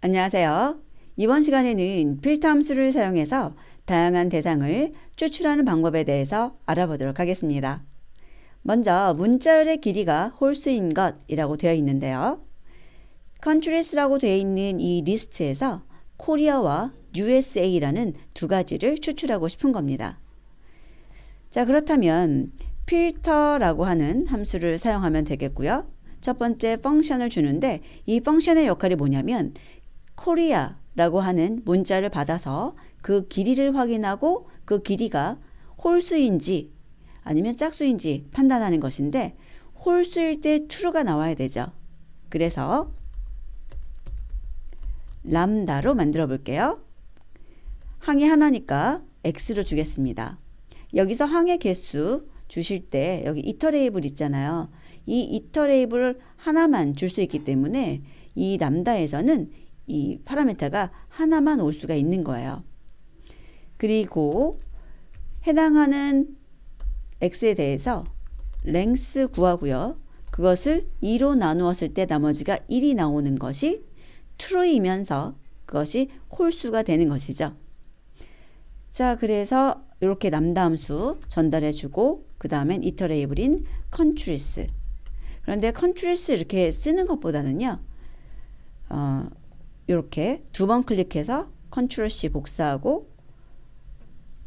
안녕하세요. 이번 시간에는 필터 함수를 사용해서 다양한 대상을 추출하는 방법에 대해서 알아보도록 하겠습니다. 먼저 문자열의 길이가 홀수인 것이라고 되어 있는데요. Countries라고 되어 있는 이 리스트에서 코리아와 USA라는 두 가지를 추출하고 싶은 겁니다. 자, 그렇다면 필터라고 하는 함수를 사용하면 되겠고요. 첫 번째 펑션을 주는데 이 펑션의 역할이 뭐냐면 코리아라고 하는 문자를 받아서 그 길이를 확인하고 그 길이가 홀수인지 아니면 짝수인지 판단하는 것인데 홀수일 때 true가 나와야 되죠. 그래서 람다로 만들어 볼게요. 항이 하나니까 x로 주겠습니다. 여기서 항의 개수 주실 때 여기 이터레이블 있잖아요. 이 이터레이블 하나만 줄 수 있기 때문에 이 람다에서는 이 파라미터가 하나만 올 수가 있는 거예요. 그리고 해당하는 x에 대해서 length 구하고요. 그것을 2로 나누었을 때 나머지가 1이 나오는 것이 true이면서 그것이 홀수가 되는 것이죠. 자, 그래서 이렇게 람다 함수 전달해 주고 그 다음엔 이터레이블인 countries. 그런데 countries 이렇게 쓰는 것보다는요. 이렇게 두 번 클릭해서 컨트롤 C 복사하고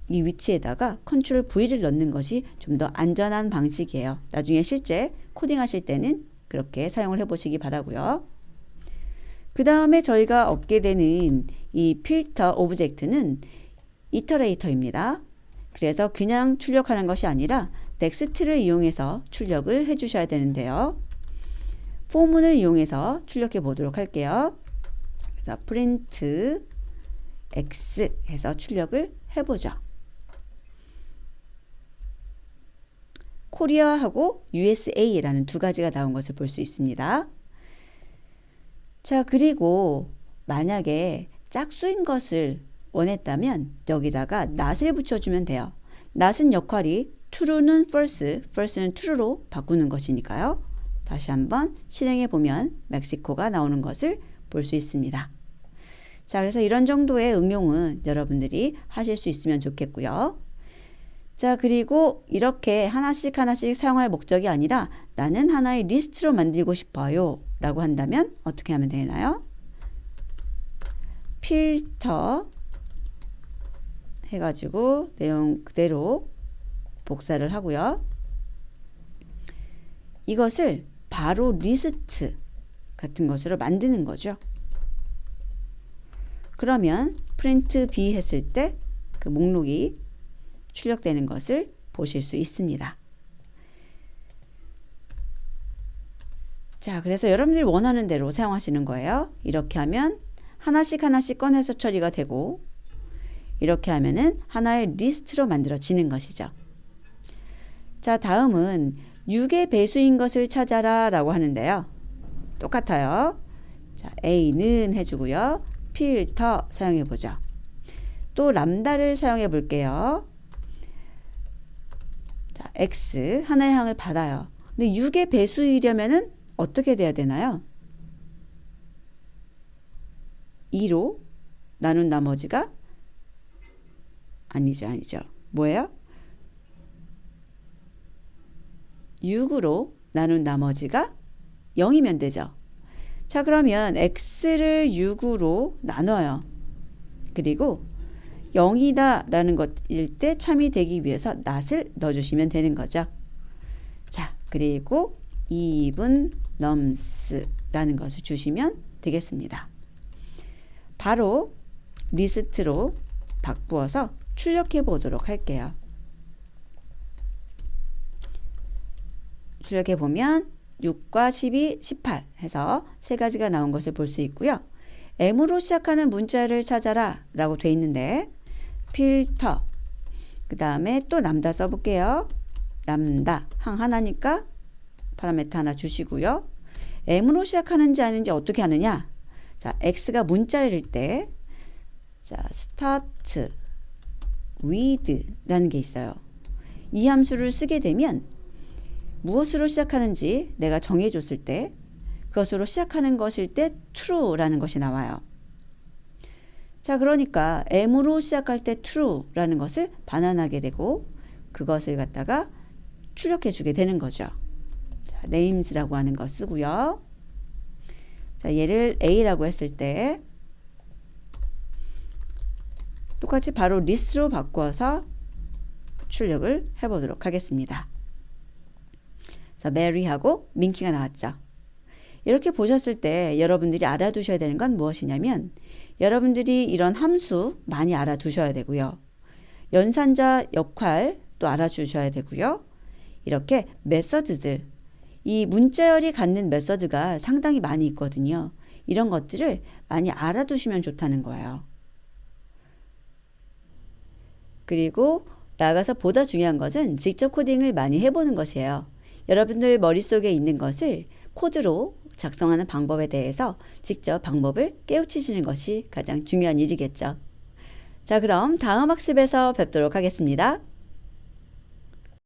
이 위치에다가 컨트롤 V를 넣는 것이 좀 더 안전한 방식이에요. 나중에 실제 코딩 하실 때는 그렇게 사용을 해보시기 바라고요. 그 다음에 저희가 얻게 되는 이 필터 오브젝트는 이터레이터입니다. 그래서 그냥 출력하는 것이 아니라 넥스트를 이용해서 출력을 해주셔야 되는데요. 포문을 이용해서 출력해 보도록 할게요. 자, print x 해서 출력을 해보죠. 코리아하고 USA라는 두 가지가 나온 것을 볼 수 있습니다. 자, 그리고 만약에 짝수인 것을 원했다면 여기다가 not을 붙여주면 돼요. not은 역할이 true는 false, false는 true로 바꾸는 것이니까요. 다시 한번 실행해 보면 멕시코가 나오는 것을 볼 수 있습니다. 자, 그래서 이런 정도의 응용은 여러분들이 하실 수 있으면 좋겠고요. 자, 그리고 이렇게 하나씩 사용할 목적이 아니라 나는 하나의 리스트로 만들고 싶어요 라고 한다면 어떻게 하면 되나요? 필터 해가지고 내용 그대로 복사를 하고요. 이것을 바로 리스트 같은 것으로 만드는 거죠. 그러면 print b 했을 때 그 목록이 출력되는 것을 보실 수 있습니다. 자, 그래서 여러분들이 원하는 대로 사용하시는 거예요. 이렇게 하면 하나씩 꺼내서 처리가 되고 이렇게 하면은 하나의 리스트로 만들어지는 것이죠. 자, 다음은 6의 배수인 것을 찾아라 라고 하는데요. 똑같아요. 자, A는 해주고요. 필터 사용해 보죠. 또 람다를 사용해 볼게요. 자, X 하나의 항을 받아요. 근데 6의 배수이려면은 어떻게 돼야 되나요? 2로 나눈 나머지가 아니죠. 뭐예요? 6으로 나눈 나머지가 0이면 되죠. 자, 그러면 x를 6으로 나눠요. 그리고 0이다 라는 것일 때 참이 되기 위해서 not을 넣어주시면 되는 거죠. 자, 그리고 even nums 라는 것을 주시면 되겠습니다. 바로 리스트로 바꾸어서 출력해 보도록 할게요. 출력해 보면 6과 12, 18 해서 세 가지가 나온 것을 볼 수 있고요. M으로 시작하는 문자를 찾아라 라고 돼 있는데 필터 그 다음에 또 람다 써볼게요. 람다 항 하나니까 파라미터 하나 주시고요. M으로 시작하는지 아닌지 어떻게 하느냐. 자, X가 문자일 때 자, start with 라는 게 있어요. 이 함수를 쓰게 되면 무엇으로 시작하는지 내가 정해줬을 때 그것으로 시작하는 것일 때 true라는 것이 나와요. 자, 그러니까 M으로 시작할 때 true라는 것을 반환하게 되고 그것을 갖다가 출력해 주게 되는 거죠. 자, names라고 하는 거 쓰고요. 자, 얘를 A라고 했을 때 똑같이 바로 list로 바꿔서 출력을 해보도록 하겠습니다. 자, Mary하고 민키가 나왔죠. 이렇게 보셨을 때 여러분들이 알아두셔야 되는 건 무엇이냐면 여러분들이 이런 함수 많이 알아두셔야 되고요. 연산자 역할 또 알아주셔야 되고요. 이렇게 메서드들, 이 문자열이 갖는 메서드가 상당히 많이 있거든요. 이런 것들을 많이 알아두시면 좋다는 거예요. 그리고 나아가서 보다 중요한 것은 직접 코딩을 많이 해보는 것이에요. 여러분들 머릿속에 있는 것을 코드로 작성하는 방법에 대해서 직접 방법을 깨우치시는 것이 가장 중요한 일이겠죠. 자, 그럼 다음 학습에서 뵙도록 하겠습니다.